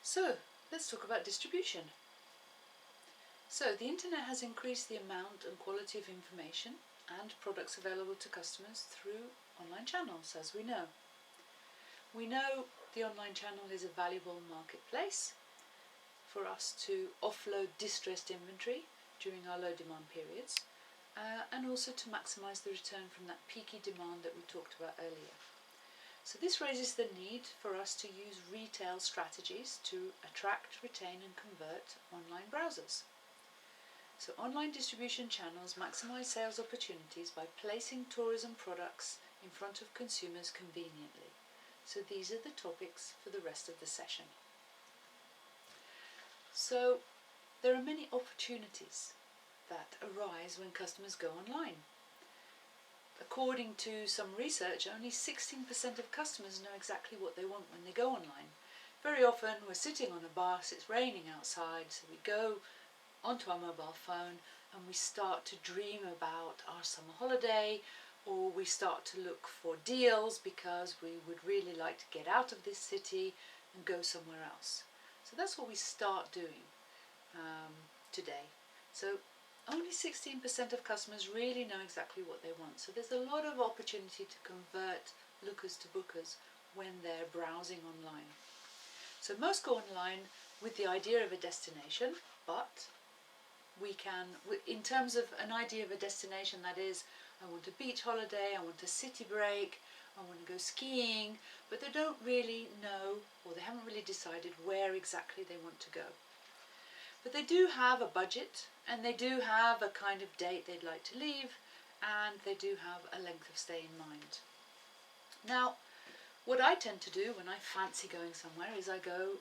So let's talk about distribution. So the internet has increased the amount and quality of information and products available to customers through online channels, as we know. We know the online channel is a valuable marketplace for us to offload distressed inventory during our low demand periods and also to maximise the return from that peaky demand that we talked about earlier. So this raises the need for us to use retail strategies to attract, retain and convert online browsers. So online distribution channels maximise sales opportunities by placing tourism products in front of consumers conveniently. So these are the topics for the rest of the session. So there are many opportunities that arise when customers go online. According to some research, only 16% of customers know exactly what they want when they go online. Very often we're sitting on a bus, it's raining outside, so we go onto our mobile phone and we start to dream about our summer holiday, or we start to look for deals because we would really like to get out of this city and go somewhere else. So that's what we start doing today. So only 16% of customers really know exactly what they want. So there's a lot of opportunity to convert lookers to bookers when they're browsing online. So most go online with the idea of a destination, but we can, in terms of an idea of a destination, that is, I want a beach holiday, I want a city break, I want to go skiing, but they don't really know, or they haven't really decided where exactly they want to go. But they do have a budget, and they do have a kind of date they'd like to leave, and they do have a length of stay in mind. Now, what I tend to do when I fancy going somewhere is I go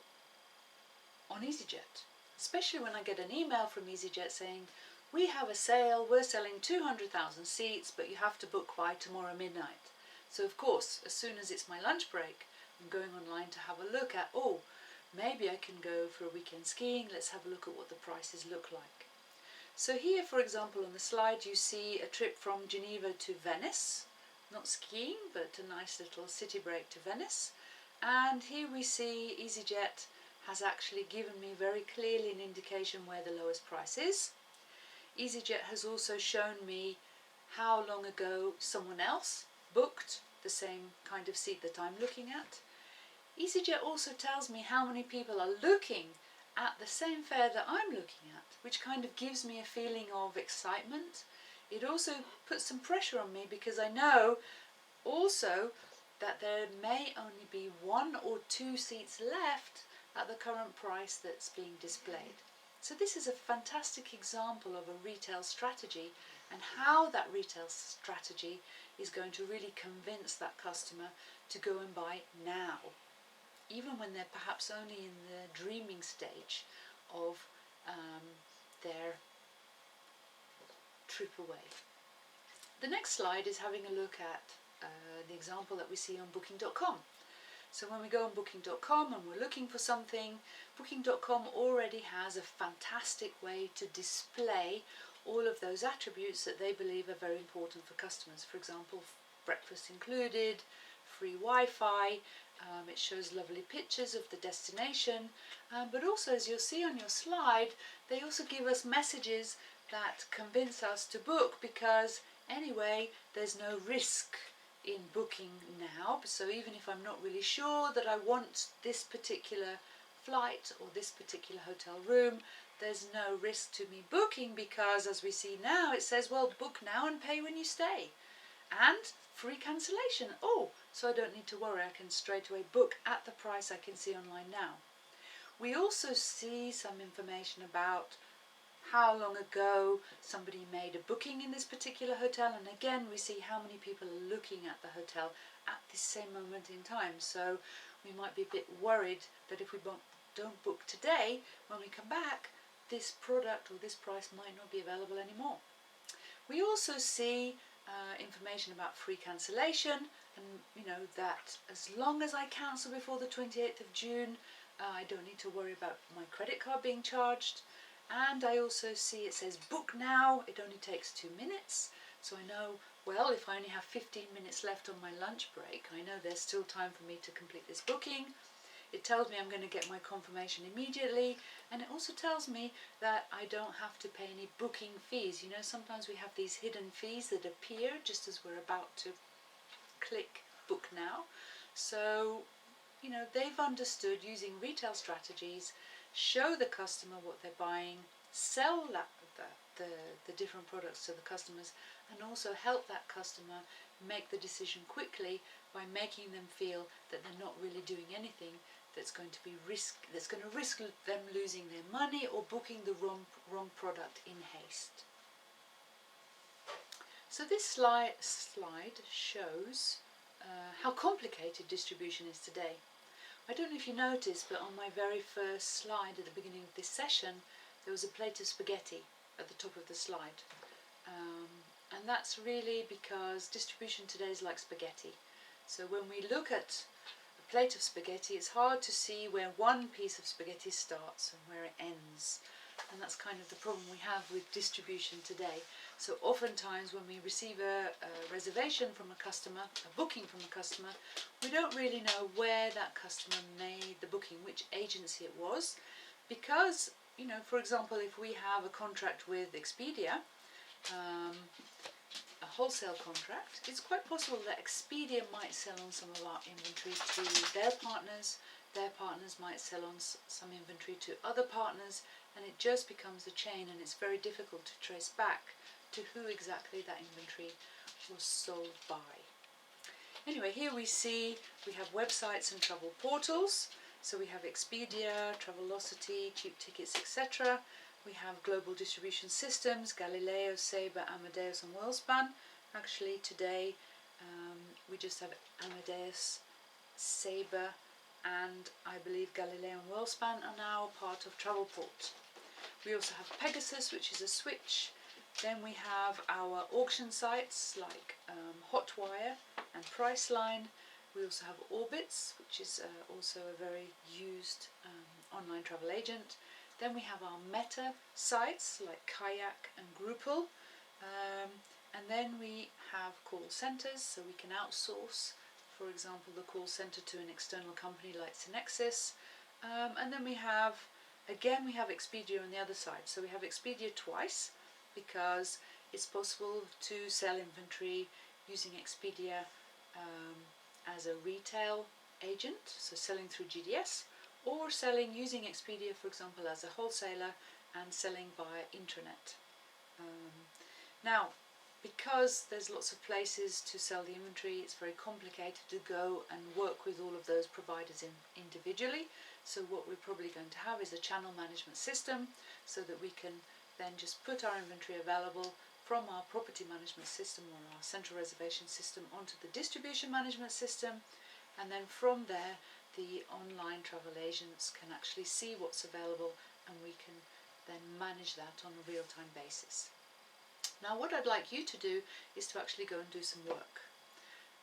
on EasyJet, especially when I get an email from EasyJet saying, we have a sale, we're selling 200,000 seats, but you have to book by tomorrow midnight. So of course, as soon as it's my lunch break, I'm going online to have a look at, maybe I can go for a weekend skiing, let's have a look at what the prices look like. So here, for example, on the slide you see a trip from Geneva to Venice, not skiing, but a nice little city break to Venice. And here we see EasyJet has actually given me very clearly an indication where the lowest price is. EasyJet has also shown me how long ago someone else booked the same kind of seat that I'm looking at. EasyJet also tells me how many people are looking at the same fare that I'm looking at, which kind of gives me a feeling of excitement. It also puts some pressure on me because I know also that there may only be 1 or 2 seats left at the current price that's being displayed. So this is a fantastic example of a retail strategy and how that retail strategy is going to really convince that customer to go and buy now, even when they're perhaps only in the dreaming stage of their trip away. The next slide is having a look at the example that we see on booking.com. So when we go on booking.com and we're looking for something, booking.com already has a fantastic way to display all of those attributes that they believe are very important for customers. For example, breakfast included, free Wi-Fi, it shows lovely pictures of the destination, but also, as you'll see on your slide, they also give us messages that convince us to book, because anyway there's no risk in booking now. So even if I'm not really sure that I want this particular flight or this particular hotel room, there's no risk to me booking, because as we see now it says, well, book now and pay when you stay, and free cancellation. So I don't need to worry, I can straight away book at the price I can see online now. We also see some information about how long ago somebody made a booking in this particular hotel, and again we see how many people are looking at the hotel at this same moment in time. So we might be a bit worried that if we don't book today, when we come back, this product or this price might not be available anymore. We also see information about free cancellation, and that as long as I cancel before the 28th of June, I don't need to worry about my credit card being charged. And I also see it says book now, it only takes 2 minutes, so I know, well, if I only have 15 minutes left on my lunch break, I know there's still time for me to complete this booking. It tells me I'm going to get my confirmation immediately, and it also tells me that I don't have to pay any booking fees. You know, sometimes we have these hidden fees that appear just as we're about to click book now. So, you know, they've understood using retail strategies, show the customer what they're buying, sell the different products to the customers, and also help that customer make the decision quickly by making them feel that they're not really doing anything that's going to risk them losing their money or booking the wrong product in haste. So this slide shows how complicated distribution is today. I don't know if you noticed, but on my very first slide at the beginning of this session, there was a plate of spaghetti at the top of the slide. And that's really because distribution today is like spaghetti. So when we look at a plate of spaghetti, it's hard to see where one piece of spaghetti starts and where it ends. And that's kind of the problem we have with distribution today. So oftentimes when we receive a reservation from a customer, a booking from a customer, we don't really know where that customer made the booking, which agency it was. Because, you know, for example, if we have a contract with Expedia, a wholesale contract, it's quite possible that Expedia might sell on some of our inventory to their partners might sell on some inventory to other partners, and it just becomes a chain, and it's very difficult to trace back to who exactly that inventory was sold by. Anyway, here we have websites and travel portals. So we have Expedia, Travelocity, Cheap Tickets, etc. We have global distribution systems, Galileo, Sabre, Amadeus and WorldSpan. Actually today we just have Amadeus, Sabre and I believe Galileo and WorldSpan are now part of Travelport. We also have Pegasus, which is a switch. Then we have our auction sites like Hotwire and Priceline. We also have Orbitz, which is also a very used online travel agent. Then we have our meta sites like Kayak and Drupal. And then we have call centers, so we can outsource, for example, the call center to an external company like Synexis. And then we have Expedia on the other side. So we have Expedia twice because it's possible to sell inventory using Expedia as a retail agent, so selling through GDS, or selling using Expedia, for example, as a wholesaler and selling via intranet. Now, because there's lots of places to sell the inventory, it's very complicated to go and work with all of those providers individually. So what we're probably going to have is a channel management system so that we can then just put our inventory available from our property management system or our central reservation system onto the distribution management system, and then from there the online travel agents can actually see what's available and we can then manage that on a real-time basis. Now what I'd like you to do is to actually go and do some work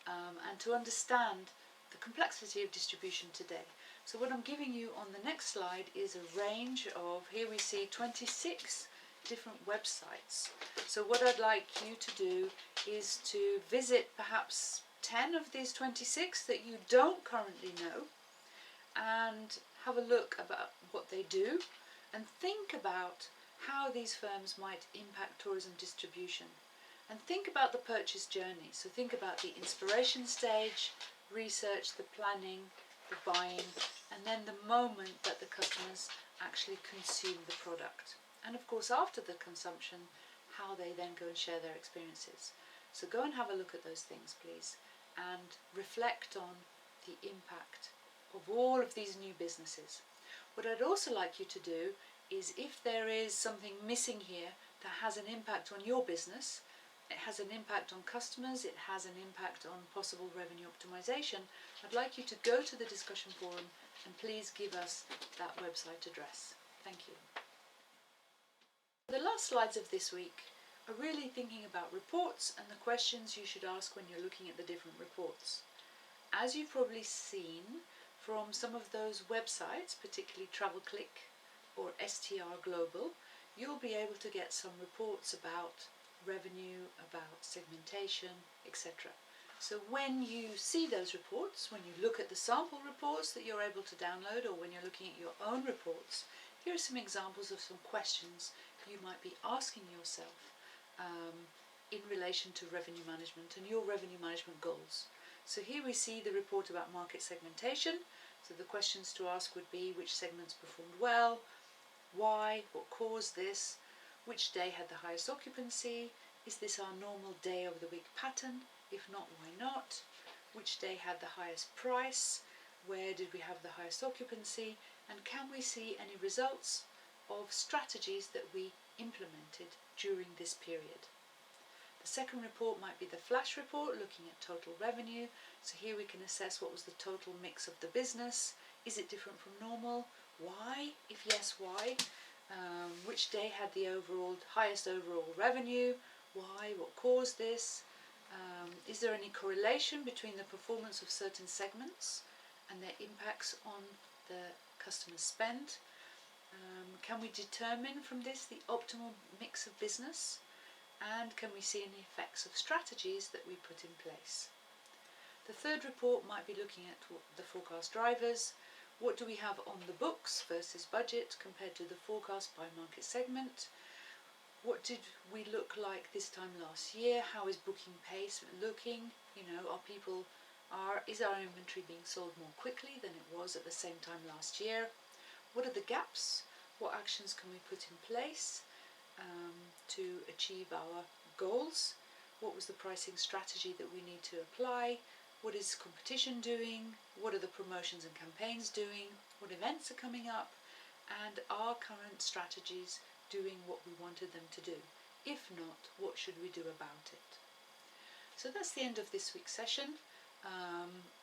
and to understand the complexity of distribution today. So what I'm giving you on the next slide is a range of, here we see 26 different websites. So what I'd like you to do is to visit perhaps 10 of these 26 that you don't currently know and have a look about what they do and think about how these firms might impact tourism distribution, and think about the purchase journey. So think about the inspiration stage, research, the planning, the buying, and then the moment that the customers actually consume the product. And of course after the consumption, how they then go and share their experiences. So go and have a look at those things, please, and reflect on the impact of all of these new businesses. What I'd also like you to do is, if there is something missing here that has an impact on your business, it has an impact on customers, it has an impact on possible revenue optimization, I'd like you to go to the discussion forum and please give us that website address. Thank you. The last slides of this week are really thinking about reports and the questions you should ask when you're looking at the different reports. As you've probably seen from some of those websites, particularly TravelClick or STR Global, you'll be able to get some reports about revenue, about segmentation, etc. So when you see those reports, when you look at the sample reports that you're able to download, or when you're looking at your own reports, here are some examples of some questions you might be asking yourself in relation to revenue management and your revenue management goals. So here we see the report about market segmentation. So the questions to ask would be: which segments performed well, why, what caused this, which day had the highest occupancy, is this our normal day of the week pattern, if not, why not, which day had the highest price, where did we have the highest occupancy, and can we see any results of strategies that we implemented during this period. The second report might be the flash report, looking at total revenue. So here we can assess what was the total mix of the business. Is it different from normal? Why? If yes, why? Which day had the highest overall revenue? Why? What caused this? Is there any correlation between the performance of certain segments and their impacts on the customer spend? Can we determine from this the optimal mix of business? And can we see any effects of strategies that we put in place? The third report might be looking at the forecast drivers. What do we have on the books versus budget compared to the forecast by market segment? What did we look like this time last year? How is booking pace looking? Is our inventory being sold more quickly than it was at the same time last year? What are the gaps? What actions can we put in place to achieve our goals? What was the pricing strategy that we need to apply? What is competition doing? What are the promotions and campaigns doing? What events are coming up? And are current strategies doing what we wanted them to do? If not, what should we do about it? So that's the end of this week's session.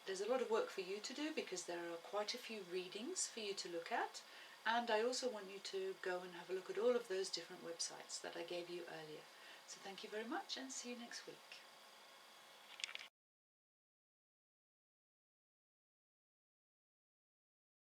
There's a lot of work for you to do because there are quite a few readings for you to look at, and I also want you to go and have a look at all of those different websites that I gave you earlier. So thank you very much and see you next week.